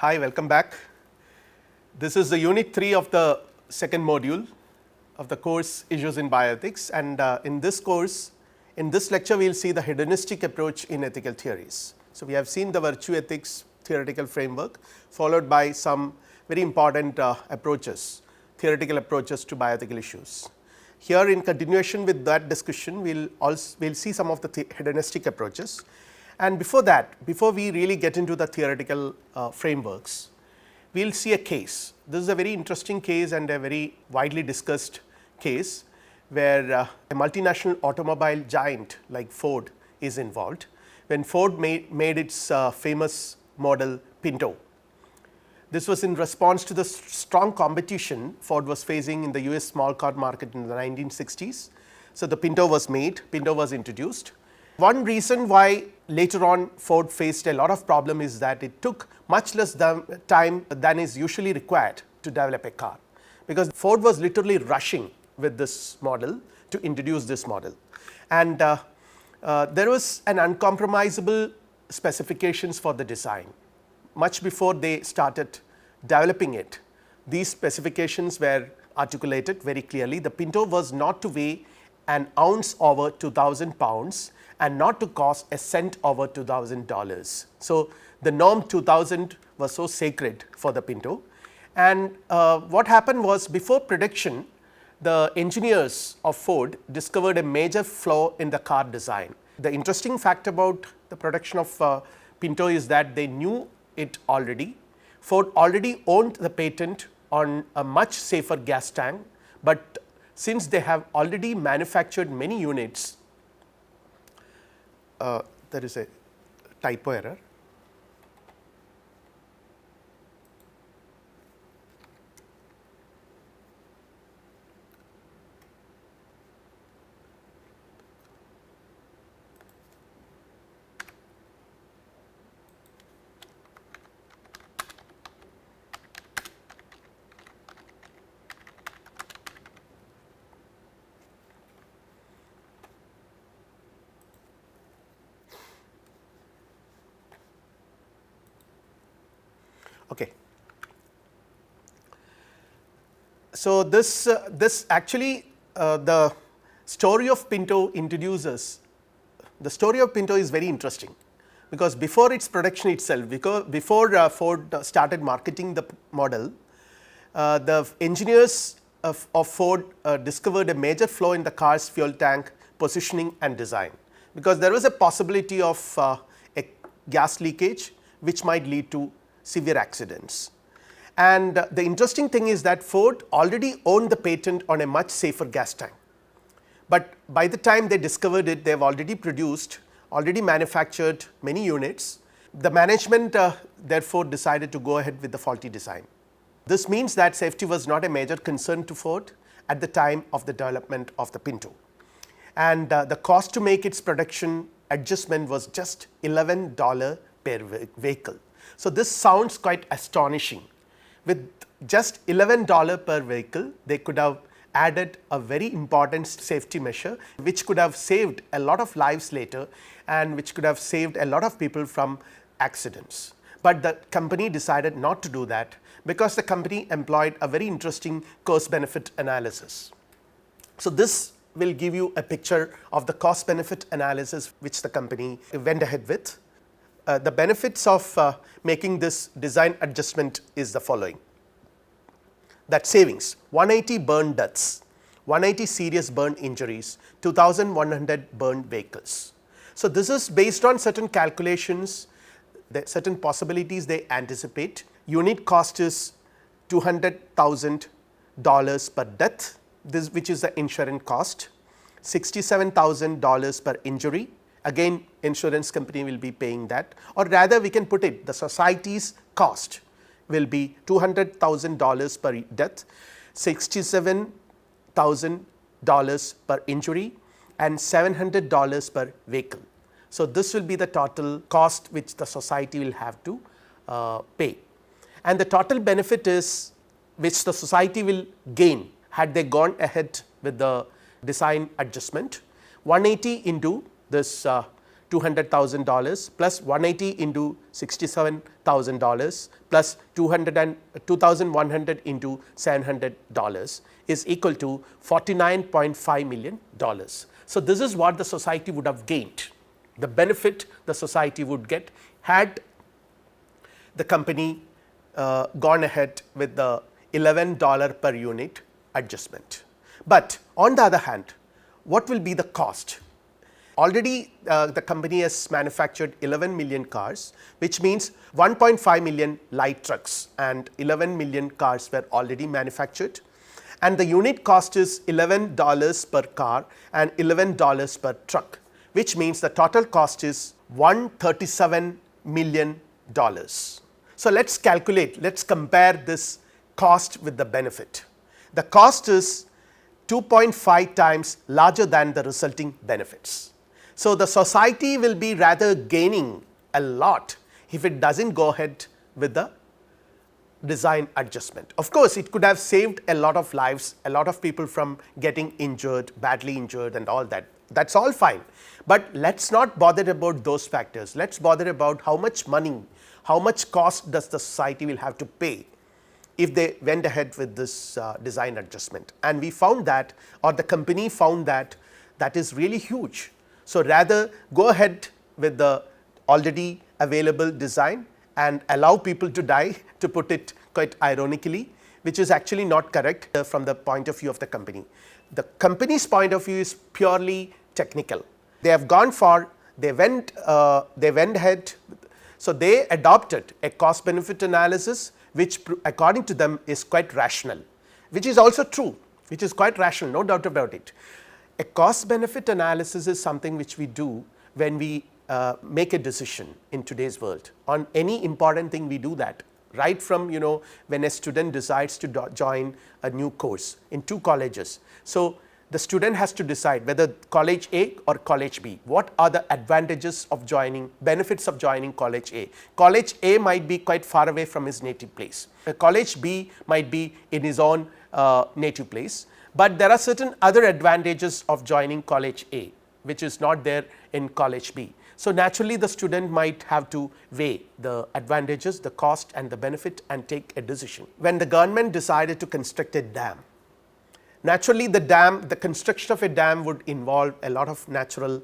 Hi, welcome back. This is the unit 3 of the second module of the course Issues in Bioethics, and in this course, in this lecture we will see the hedonistic approach in ethical theories. So, we have seen the virtue ethics theoretical framework followed by some very important theoretical approaches to bioethical issues. Here in continuation with that discussion, we will see some of the hedonistic approaches, and before that, before we really get into the theoretical frameworks, we will see a case. This is a very interesting case and a very widely discussed case, where a multinational automobile giant like Ford is involved. When Ford made its famous model Pinto, this was in response to the strong competition Ford was facing in the US small car market in the 1960s. So, the Pinto was made, Pinto was introduced. One reason why later on Ford faced a lot of problem is that it took much less time than is usually required to develop a car, because Ford was literally rushing with this model to introduce this model, and there was an uncompromisable specifications for the design. Much before they started developing it, these specifications were articulated very clearly. The Pinto was not to weigh an ounce over 2,000 pounds and not to cost a cent over $2,000. So, the norm 2,000 was so sacred for the Pinto, and what happened was, before production, the engineers of Ford discovered a major flaw in the car design. The interesting fact about the production of Pinto is that they knew it already. Ford already owned the patent on a much safer gas tank, but since they have already manufactured many units, there is a typo error. Okay. So, this actually the story of Pinto introduces, the story of Pinto is very interesting, because before its production itself, before Ford started marketing the model, the engineers of Ford discovered a major flaw in the car's fuel tank positioning and design, because there was a possibility of a gas leakage which might lead to severe accidents. And the interesting thing is that Ford already owned the patent on a much safer gas tank, but by the time they discovered it, they have already manufactured many units. The management therefore decided to go ahead with the faulty design. This means that safety was not a major concern to Ford at the time of the development of the Pinto, and the cost to make its production adjustment was just $11 per vehicle. So, this sounds quite astonishing. With just $11 per vehicle, they could have added a very important safety measure, which could have saved a lot of lives later, and which could have saved a lot of people from accidents. But the company decided not to do that, because the company employed a very interesting cost benefit analysis. So, this will give you a picture of the cost benefit analysis which the company went ahead with. The benefits of making this design adjustment is the following: that savings 180 burn deaths, 180 serious burn injuries, 2,100 burned vehicles. So, this is based on certain calculations, certain possibilities they anticipate. Unit cost is $200,000 per death, this which is the insurance cost, $67,000 per injury. Again, insurance company will be paying that, or rather we can put it, the society's cost will be $200,000 per death, $67,000 per injury, and $700 per vehicle. So, this will be the total cost which the society will have to pay, and the total benefit is which the society will gain had they gone ahead with the design adjustment, 180 into this $200,000 plus 180 into $67,000 plus 2,100 into $700 is equal to $49.5 million. So, this is what the society would have gained, the benefit the society would get had the company gone ahead with the $11 per unit adjustment. But on the other hand, what will be the cost? Already the company has manufactured 11 million cars, which means 1.5 million light trucks and 11 million cars were already manufactured, and the unit cost is $11 per car and $11 per truck, which means the total cost is $137 million. So, let us calculate, let us compare this cost with the benefit. The cost is 2.5 times larger than the resulting benefits. So, the society will be rather gaining a lot if it does not go ahead with the design adjustment. Of course, it could have saved a lot of lives, a lot of people from getting injured, badly injured and all that. That is all fine, but let us not bother about those factors. Let us bother about how much money, how much cost does the society will have to pay if they went ahead with this design adjustment. And we found that, or the company found that, that is really huge. So, rather go ahead with the already available design and allow people to die, to put it quite ironically, which is actually not correct from the point of view of the company. The company's point of view is purely technical. They have gone for, they went ahead. So, they adopted a cost benefit analysis, which according to them is quite rational, which is also true, which is quite rational, no doubt about it. A cost benefit analysis is something which we do when we make a decision in today's world. On any important thing we do that, right from when a student decides to join a new course in 2 colleges. So, the student has to decide whether college A or college B, what are the advantages of joining, benefits of joining college A. College A might be quite far away from his native place, college B might be in his own native place, but there are certain other advantages of joining college A, which is not there in college B. So, naturally the student might have to weigh the advantages, the cost and the benefit and take a decision. When the government decided to construct a dam, naturally the construction of a dam would involve a lot of natural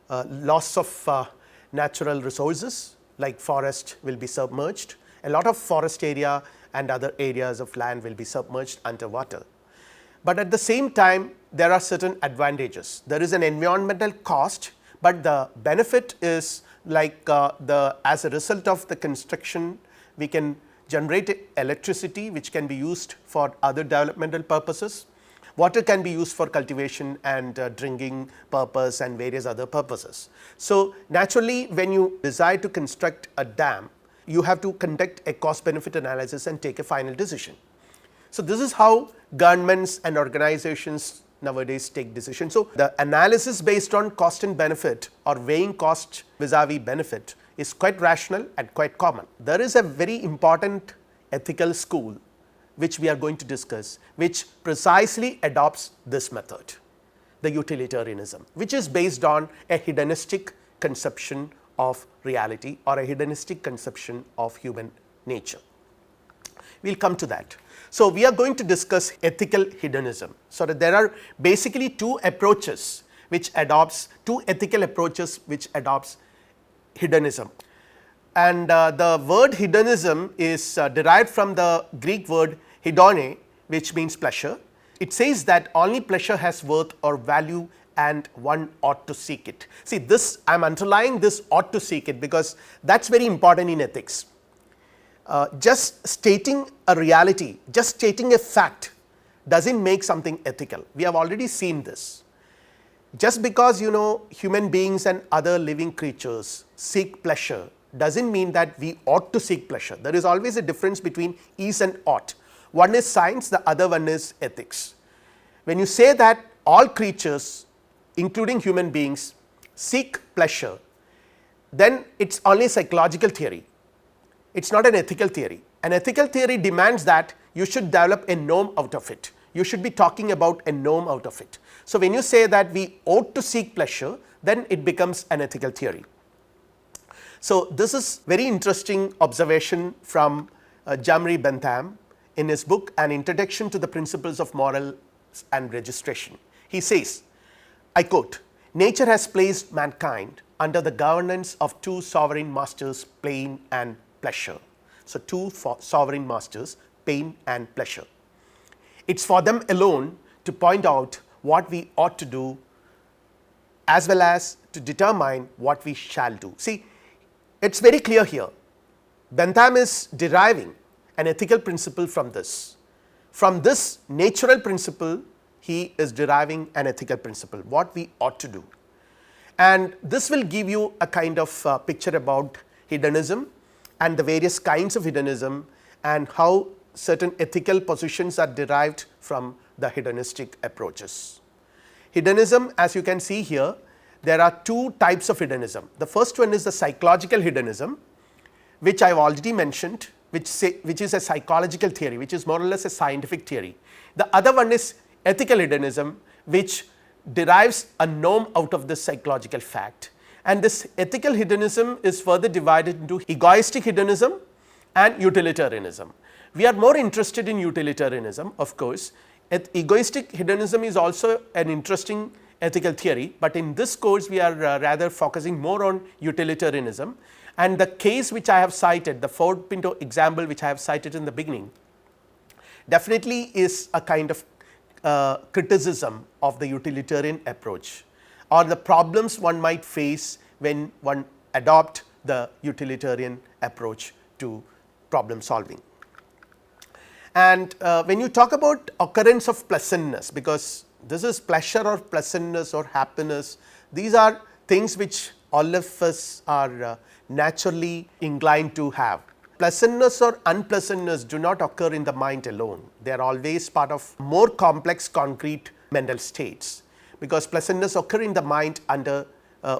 loss of natural resources, like forest will be submerged, a lot of forest area and other areas of land will be submerged underwater. But at the same time there are certain advantages. There is an environmental cost, but the benefit is like as a result of the construction we can generate electricity which can be used for other developmental purposes. Water can be used for cultivation and drinking purpose and various other purposes. So, naturally when you decide to construct a dam, you have to conduct a cost benefit analysis and take a final decision. So, this is how governments and organizations nowadays take decisions. So, the analysis based on cost and benefit or weighing cost vis-a-vis benefit is quite rational and quite common. There is a very important ethical school which we are going to discuss, which precisely adopts this method, the utilitarianism, which is based on a hedonistic conception of reality or a hedonistic conception of human nature. We will come to that. So, we are going to discuss ethical hedonism. So, that there are basically two ethical approaches which adopts hedonism. And the word hedonism is derived from the Greek word hedone, which means pleasure. It says that only pleasure has worth or value and one ought to seek it. See, this I am underlying this ought to seek it because that is very important in ethics. Just stating a reality, just stating a fact does not make something ethical. We have already seen this. Just because human beings and other living creatures seek pleasure does not mean that we ought to seek pleasure. There is always a difference between is and ought. One is science, the other one is ethics. When you say that all creatures including human beings seek pleasure, then it is only a psychological theory. It is not an ethical theory. An ethical theory demands that you should develop a norm out of it. You should be talking about a norm out of it. So, when you say that we ought to seek pleasure, then it becomes an ethical theory. So, this is very interesting observation from Jamri Bentham in his book An Introduction to the Principles of Morals and Registration. He says, I quote, "Nature has placed mankind under the governance of two sovereign masters, pain and pleasure." So, two sovereign masters, pain and pleasure. It is for them alone to point out what we ought to do as well as to determine what we shall do. See, it is very clear here. Bentham is deriving an ethical principle from this. From this natural principle, he is deriving an ethical principle, what we ought to do. And this will give you a kind of picture about hedonism and the various kinds of hedonism and how certain ethical positions are derived from the hedonistic approaches. Hedonism, as you can see here, there are two types of hedonism. The first one is the psychological hedonism, which I have already mentioned, which is a psychological theory, which is more or less a scientific theory. The other one is ethical hedonism, which derives a norm out of this psychological fact. And this ethical hedonism is further divided into egoistic hedonism and utilitarianism. We are more interested in utilitarianism, of course. Egoistic hedonism is also an interesting ethical theory, but in this course we are rather focusing more on utilitarianism. And the case which I have cited, the Ford Pinto example which I have cited in the beginning, definitely is a kind of criticism of the utilitarian approach or the problems one might face when one adopt the utilitarian approach to problem solving. And when you talk about occurrence of pleasantness, because this is pleasure or pleasantness or happiness, these are things which all of us are naturally inclined to have. Pleasantness or unpleasantness do not occur in the mind alone, they are always part of more complex concrete mental states, because pleasantness occur in the mind under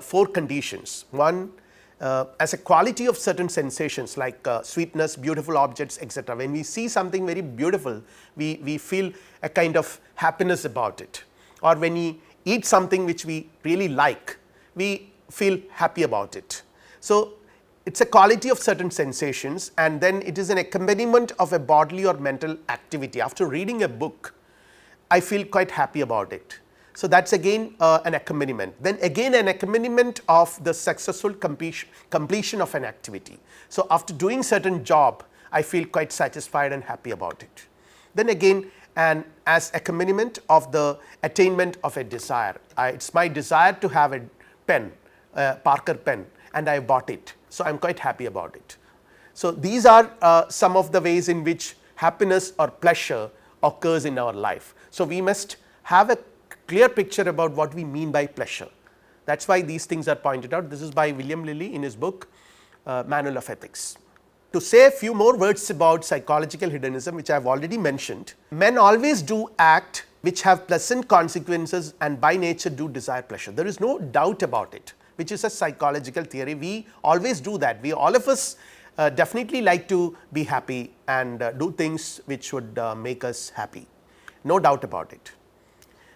four conditions. One, as a quality of certain sensations like sweetness, beautiful objects, etc. When we see something very beautiful, we feel a kind of happiness about it, or when we eat something which we really like, we feel happy about it. So, it is a quality of certain sensations, and then it is an accompaniment of a bodily or mental activity. After reading a book, I feel quite happy about it. So, that is again an accompaniment. Then again an accompaniment of the successful completion of an activity. So, after doing certain job, I feel quite satisfied and happy about it. Then again as accompaniment of the attainment of a desire. It is my desire to have a pen, Parker pen, and I bought it. So, I am quite happy about it. So, these are some of the ways in which happiness or pleasure occurs in our life. So, we must have a clear picture about what we mean by pleasure. That is why these things are pointed out. This is by William Lilly in his book Manual of Ethics. To say a few more words about psychological hedonism, which I have already mentioned, men always do act which have pleasant consequences and by nature do desire pleasure. There is no doubt about it, which is a psychological theory. We always do that. We all of us definitely like to be happy and do things which would make us happy, no doubt about it.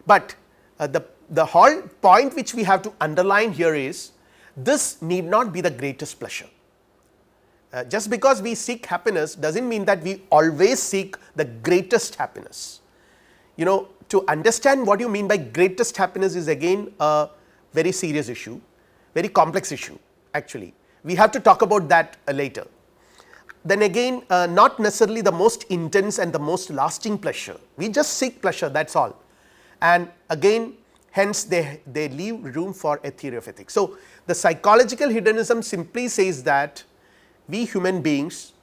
But the whole point which we have to underline here is this need not be the greatest pleasure. Just because we seek happiness does not mean that we always seek the greatest happiness. You know, to understand what you mean by greatest happiness is again a very serious issue, very complex issue actually. We have to talk about that later. Then again not necessarily the most intense and the most lasting pleasure, we just seek pleasure, that is all. And again hence they leave room for a theory of ethics. So, the psychological hedonism simply says that we human beings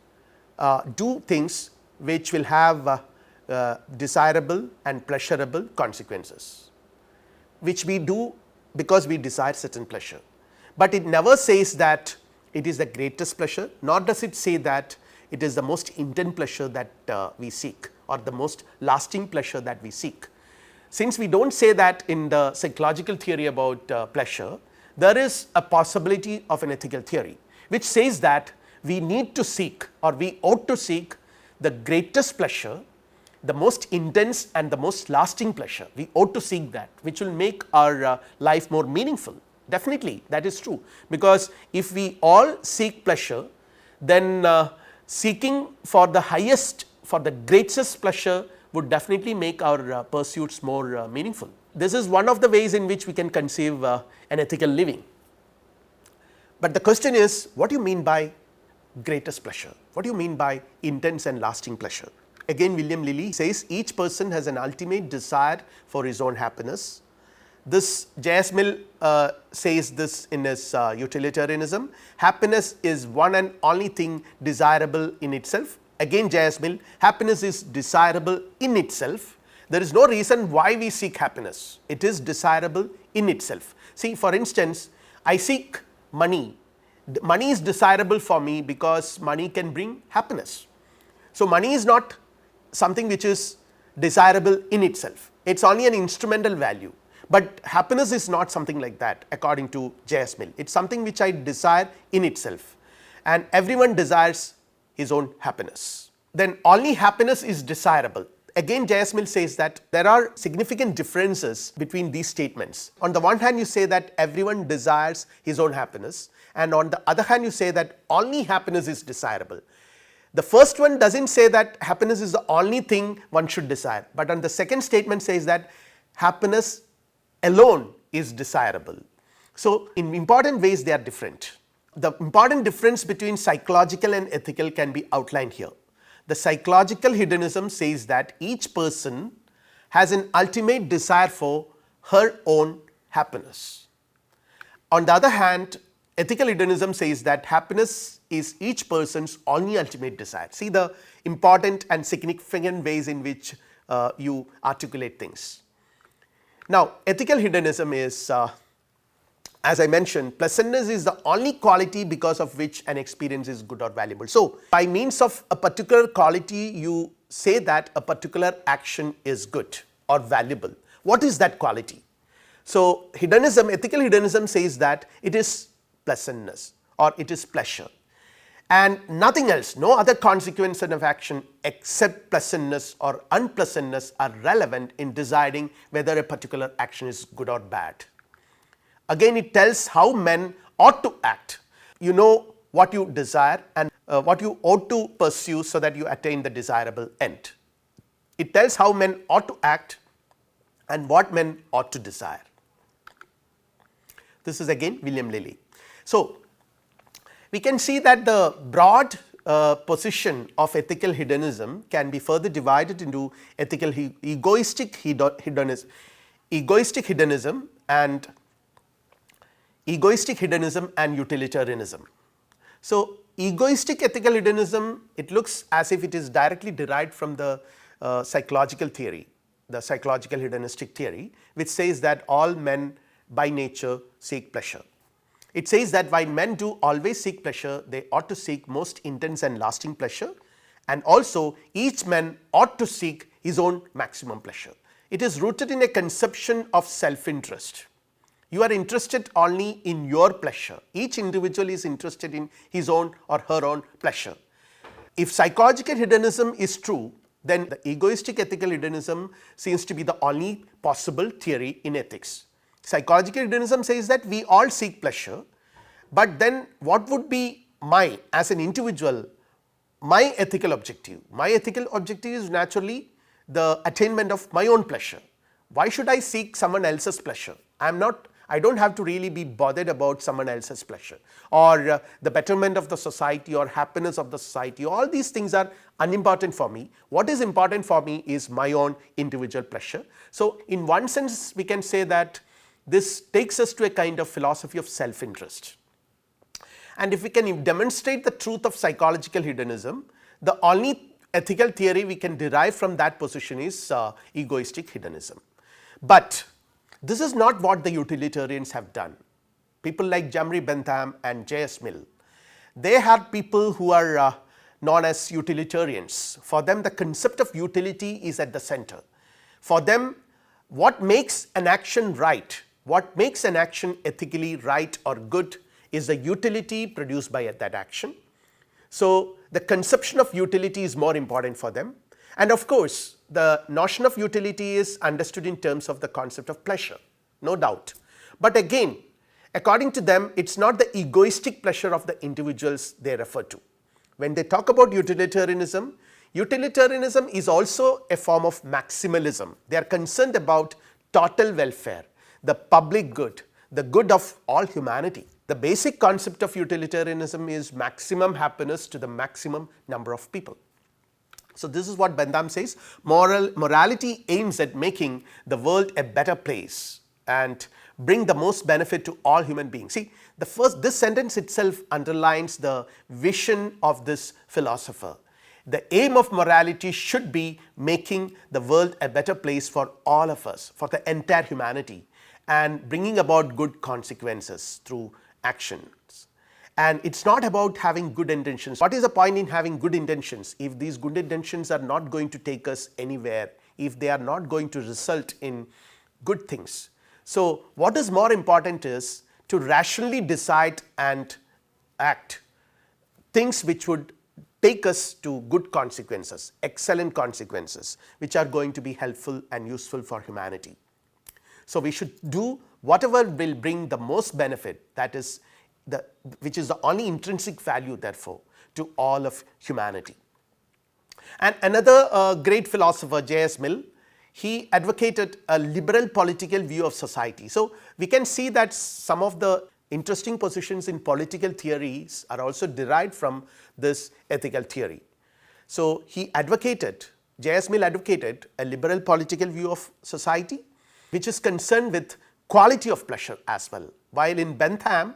do things which will have desirable and pleasurable consequences, which we do because we desire certain pleasure. But it never says that it is the greatest pleasure, nor does it say that it is the most intense pleasure that we seek or the most lasting pleasure that we seek. Since we do not say that in the psychological theory about pleasure, there is a possibility of an ethical theory which says that we need to seek or we ought to seek the greatest pleasure, the most intense and the most lasting pleasure. We ought to seek that, which will make our life more meaningful. Definitely that is true, because if we all seek pleasure, then seeking for the highest, for the greatest pleasure would definitely make our pursuits more meaningful. This is one of the ways in which we can conceive an ethical living. But the question is, what do you mean by greatest pleasure? What do you mean by intense and lasting pleasure? Again, William Lilly says each person has an ultimate desire for his own happiness. This J.S. Mill says this in his Utilitarianism. Happiness is one and only thing desirable in itself. Again, J.S. Mill, happiness is desirable in itself. There is no reason why we seek happiness. It is desirable in itself. See, for instance, I seek money. Money is desirable for me because money can bring happiness. So, money is not something which is desirable in itself. It is only an instrumental value. But happiness is not something like that according to J.S. Mill. It is something which I desire in itself, and everyone desires his own happiness. Then only happiness is desirable. Again, J.S. Mill says that there are significant differences between these statements. On the one hand, you say that everyone desires his own happiness, and on the other hand, you say that only happiness is desirable. The first one does not say that happiness is the only thing one should desire, but on the second statement says that happiness alone is desirable. So, in important ways they are different. The important difference between psychological and ethical can be outlined here. The psychological hedonism says that each person has an ultimate desire for her own happiness. On the other hand, ethical hedonism says that happiness is each person's only ultimate desire. See the important and significant ways in which you articulate things. Now, ethical hedonism is, as I mentioned, pleasantness is the only quality because of which an experience is good or valuable. So, by means of a particular quality, you say that a particular action is good or valuable. What is that quality? So, hedonism, ethical hedonism says that it is pleasantness or it is pleasure, and nothing else, no other consequence of action except pleasantness or unpleasantness are relevant in deciding whether a particular action is good or bad. Again, it tells how men ought to act. You know what you desire and what you ought to pursue so that you attain the desirable end. It tells how men ought to act and what men ought to desire. This is again William Lilly. So, we can see that the broad position of ethical hedonism can be further divided into ethical egoistic hedonism and utilitarianism. So, egoistic ethical hedonism, it looks as if it is directly derived from the psychological theory, the psychological hedonistic theory, which says that all men by nature seek pleasure. It says that while men do always seek pleasure, they ought to seek most intense and lasting pleasure, and also each man ought to seek his own maximum pleasure. It is rooted in a conception of self-interest. You are interested only in your pleasure. Each individual is interested in his own or her own pleasure. If psychological hedonism is true, then the egoistic ethical hedonism seems to be the only possible theory in ethics. Psychological hedonism says that we all seek pleasure, but then what would be my, as an individual, my ethical objective? My ethical objective is naturally the attainment of my own pleasure. Why should I seek someone else's pleasure? I do not have to really be bothered about someone else's pleasure or the betterment of the society or happiness of the society. All these things are unimportant for me. What is important for me is my own individual pleasure. So, in one sense we can say that this takes us to a kind of philosophy of self-interest. And if we can demonstrate the truth of psychological hedonism, the only ethical theory we can derive from that position is egoistic hedonism. But this is not what the utilitarians have done. People like Bentham and J.S. Mill, they are people who are known as utilitarians. For them, the concept of utility is at the center. For them, what makes an action right, what makes an action ethically right or good is the utility produced by that action. So, the conception of utility is more important for them, and of course, the notion of utility is understood in terms of the concept of pleasure, no doubt. But again, According to them, it is not the egoistic pleasure of the individuals they refer to. When they talk about utilitarianism, utilitarianism is also a form of maximalism. They are concerned about total welfare, the public good, the good of all humanity. The basic concept of utilitarianism is maximum happiness to the maximum number of people. So, this is what Bentham says, morality aims at making the world a better place and bring the most benefit to all human beings. See, this sentence itself underlines the vision of this philosopher. The aim of morality should be making the world a better place for all of us, for the entire humanity, and bringing about good consequences through actions. And it is not about having good intentions. What is the point in having good intentions if these good intentions are not going to take us anywhere, if they are not going to result in good things? So, what is more important is to rationally decide and act things which would take us to good consequences, excellent consequences, which are going to be helpful and useful for humanity. So, we should do whatever will bring the most benefit, that is which is the only intrinsic value therefore to all of humanity. And another great philosopher, J.S. Mill, he advocated a liberal political view of society. So, we can see that some of the interesting positions in political theories are also derived from this ethical theory. So, J.S. Mill advocated a liberal political view of society, which is concerned with quality of pleasure as well, while in Bentham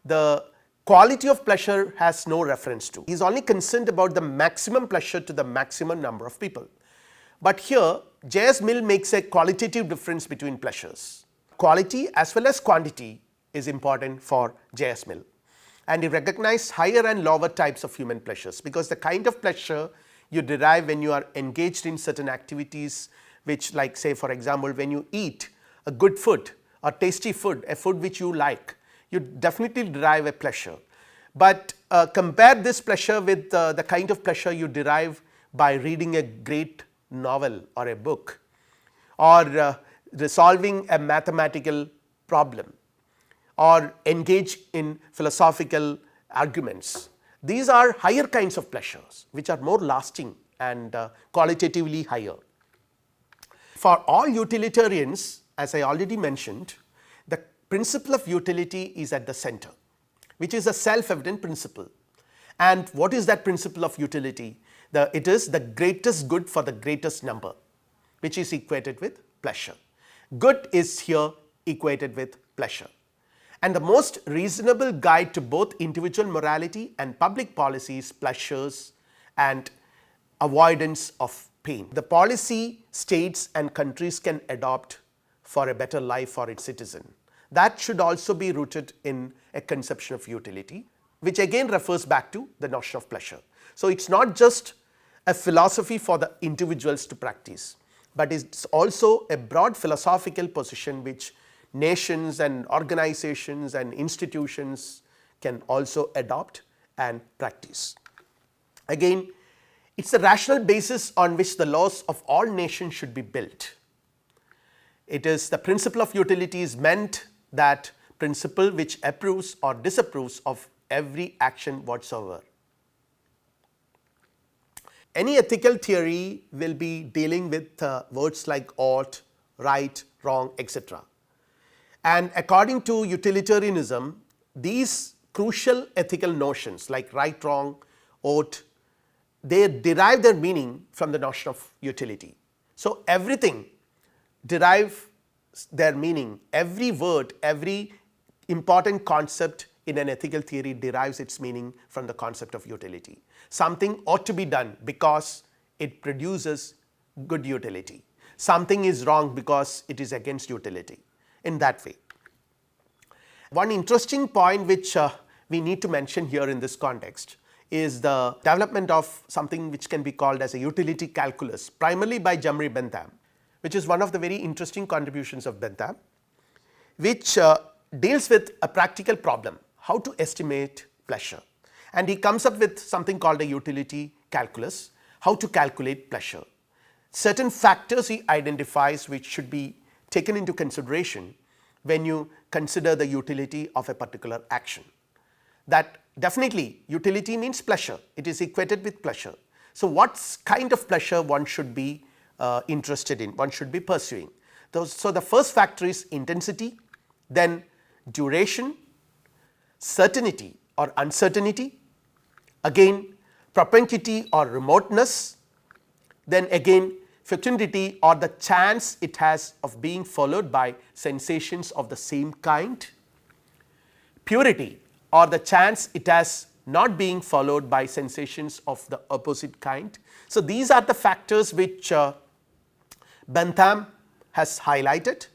the quality of pleasure has no reference to. He is only concerned about the maximum pleasure to the maximum number of people. But here J.S. Mill makes a qualitative difference between pleasures. Quality as well as quantity is important for J.S. Mill, and he recognized higher and lower types of human pleasures, because the kind of pleasure you derive when you are engaged in certain activities, which, like say for example, when you eat a good food or tasty food, a food which you like, you definitely derive a pleasure. But compare this pleasure with the kind of pleasure you derive by reading a great novel or a book, or resolving a mathematical problem, or engage in philosophical arguments. These are higher kinds of pleasures which are more lasting and qualitatively higher. For all utilitarians, as I already mentioned, the principle of utility is at the center, which is a self-evident principle. And what is that principle of utility? It is the greatest good for the greatest number, which is equated with pleasure. Good is here equated with pleasure. And the most reasonable guide to both individual morality and public policy is pleasures and avoidance of pain. The policy states and countries can adopt for a better life for its citizen, that should also be rooted in a conception of utility, which again refers back to the notion of pleasure. So, it is not just a philosophy for the individuals to practice, but it is also a broad philosophical position which nations and organizations and institutions can also adopt and practice. Again, it is the rational basis on which the laws of all nations should be built. It is the principle of utility is meant that principle which approves or disapproves of every action whatsoever. Any ethical theory will be dealing with words like ought, right, wrong, etc. And according to utilitarianism, these crucial ethical notions like right, wrong, ought, they derive their meaning from the notion of utility. So, everything derive their meaning, every word, every important concept in an ethical theory derives its meaning from the concept of utility. Something ought to be done because it produces good utility. Something is wrong because it is against utility, in that way. One interesting point which we need to mention here in this context is the development of something which can be called as a utility calculus, primarily by Jumri Bentham, which is one of the very interesting contributions of Bentham, which deals with a practical problem, how to estimate pleasure. And he comes up with something called a utility calculus, how to calculate pleasure. Certain factors he identifies which should be taken into consideration when you consider the utility of a particular action. That definitely utility means pleasure, it is equated with pleasure. So, what kind of pleasure one should be interested in, one should be pursuing. So, the first factor is intensity, then duration, certainty or uncertainty, again propensity or remoteness, then again fecundity or the chance it has of being followed by sensations of the same kind, purity or the chance it has not being followed by sensations of the opposite kind. So, these are the factors which Bentham has highlighted,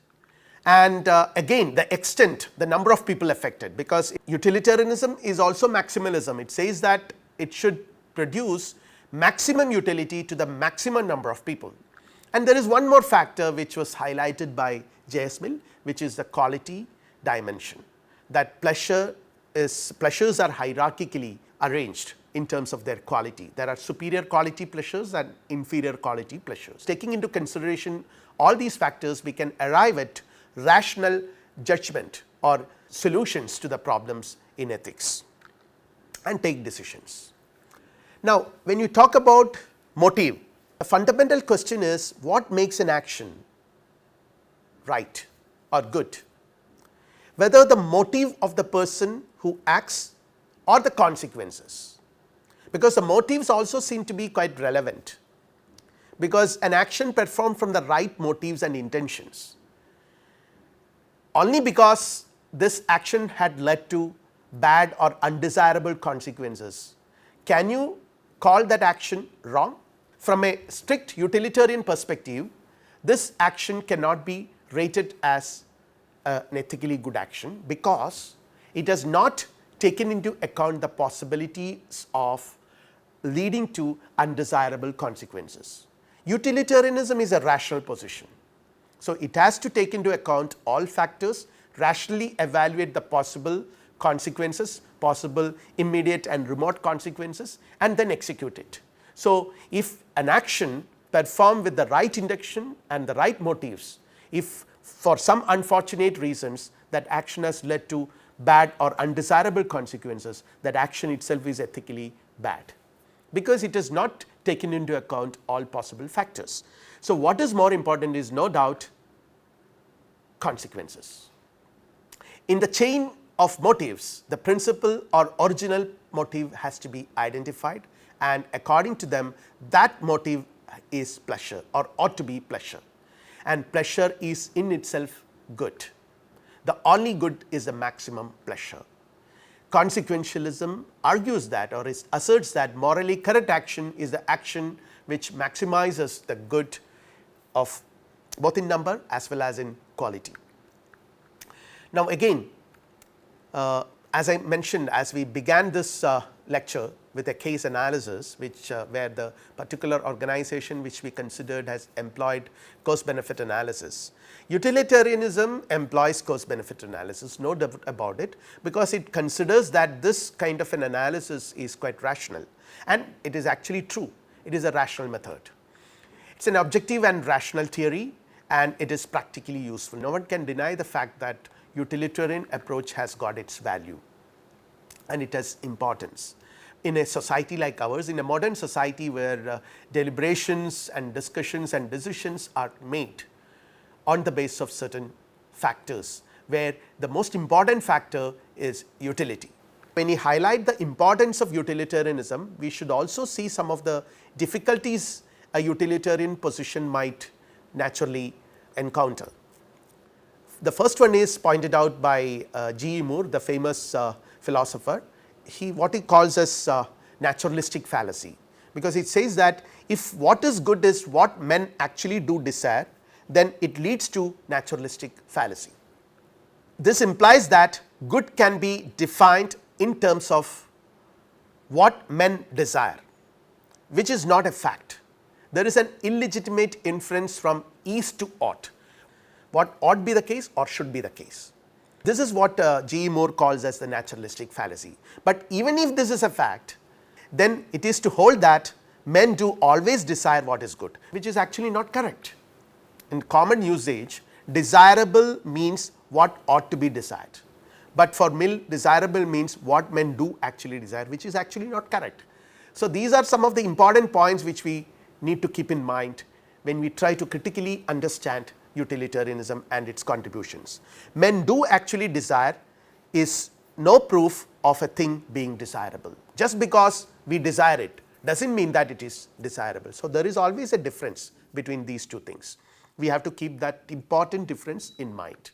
and again the extent, the number of people affected, because utilitarianism is also maximalism. It says that it should produce maximum utility to the maximum number of people. And there is one more factor which was highlighted by J.S. Mill, which is the quality dimension, that pleasures are hierarchically arranged in terms of their quality. There are superior quality pleasures and inferior quality pleasures. Taking into consideration all these factors, we can arrive at rational judgment or solutions to the problems in ethics and take decisions. Now, when you talk about motive, the fundamental question is what makes an action right or good, whether the motive of the person who acts or the consequences, because the motives also seem to be quite relevant, because an action performed from the right motives and intentions, only because this action had led to bad or undesirable consequences, can you call that action wrong? From a strict utilitarian perspective, this action cannot be rated as an ethically good action, because it has not taken into account the possibilities of leading to undesirable consequences. Utilitarianism is a rational position. So, it has to take into account all factors, rationally evaluate the possible consequences, possible immediate and remote consequences, and then execute it. So, if an action performed with the right intention and the right motives, if for some unfortunate reasons that action has led to bad or undesirable consequences, that action itself is ethically bad, because it has not taken into account all possible factors. So, what is more important is no doubt consequences. In the chain of motives, the principal or original motive has to be identified, and according to them that motive is pleasure or ought to be pleasure, and pleasure is in itself good. The only good is the maximum pleasure. Consequentialism argues that, or asserts that, morally correct action is the action which maximizes the good of both in number as well as in quality. Now, again, as I mentioned, as we began this lecture with a case analysis, which where the particular organization which we considered has employed cost benefit analysis. Utilitarianism employs cost benefit analysis, no doubt about it, because it considers that this kind of an analysis is quite rational, and it is actually true. It is a rational method. It is an objective and rational theory, and it is practically useful. No one can deny the fact that utilitarian approach has got its value and it has importance. In a society like ours, in a modern society where deliberations and discussions and decisions are made on the basis of certain factors, where the most important factor is utility. When we highlight the importance of utilitarianism, we should also see some of the difficulties a utilitarian position might naturally encounter. The first one is pointed out by G. E. Moore, the famous philosopher. What he calls as naturalistic fallacy, because it says that if what is good is what men actually do desire, then it leads to naturalistic fallacy. This implies that good can be defined in terms of what men desire, which is not a fact. There is an illegitimate inference from is to ought. What ought be the case or should be the case. This is what G. E. Moore calls as the naturalistic fallacy. But even if this is a fact, then it is to hold that men do always desire what is good, which is actually not correct. In common usage, desirable means what ought to be desired, but for Mill desirable means what men do actually desire, which is actually not correct. So, these are some of the important points which we need to keep in mind when we try to critically understand utilitarianism and its contributions. Men do actually desire is no proof of a thing being desirable. Just because we desire it does not mean that it is desirable. So, there is always a difference between these two things. We have to keep that important difference in mind.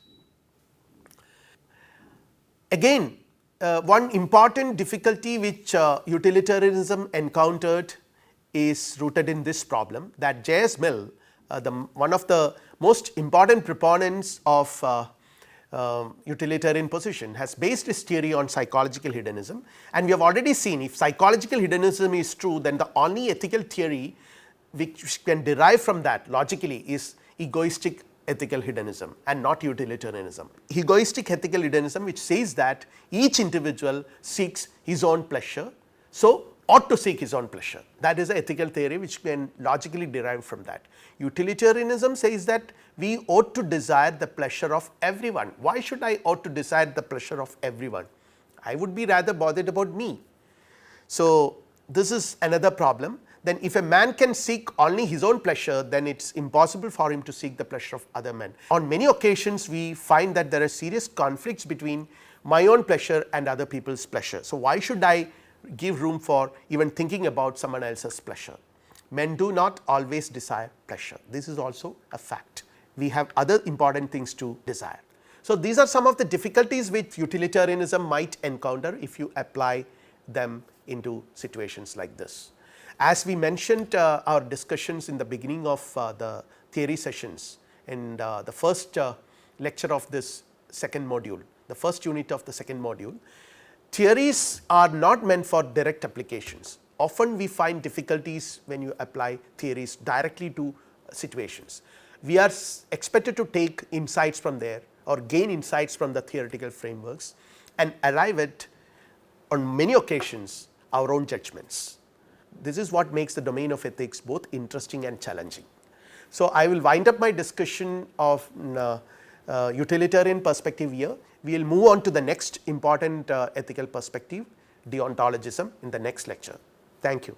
Again, one important difficulty which utilitarianism encountered is rooted in this problem, that J. S. Mill, one of the most important proponents of utilitarian position, has based his theory on psychological hedonism, and we have already seen if psychological hedonism is true, then the only ethical theory which can derive from that logically is egoistic ethical hedonism and not utilitarianism. Egoistic ethical hedonism, which says that each individual seeks his own pleasure, so ought to seek his own pleasure. That is the ethical theory which can logically derive from that. Utilitarianism says that we ought to desire the pleasure of everyone. Why should I ought to desire the pleasure of everyone? I would be rather bothered about me. So, this is another problem. Then if a man can seek only his own pleasure, then it is impossible for him to seek the pleasure of other men. On many occasions we find that there are serious conflicts between my own pleasure and other people's pleasure. So, why should I give room for even thinking about someone else's pleasure? Men do not always desire pleasure. This is also a fact. We have other important things to desire. So, these are some of the difficulties which utilitarianism might encounter if you apply them into situations like this. As we mentioned our discussions in the beginning of the theory sessions in the first lecture of this second module, the first unit of the second module, theories are not meant for direct applications. Often we find difficulties when you apply theories directly to situations. We are expected to take insights from there or gain insights from the theoretical frameworks and arrive at, on many occasions, our own judgments. This is what makes the domain of ethics both interesting and challenging. So, I will wind up my discussion of utilitarian perspective here. We will move on to the next important ethical perspective, deontologism, in the next lecture. Thank you.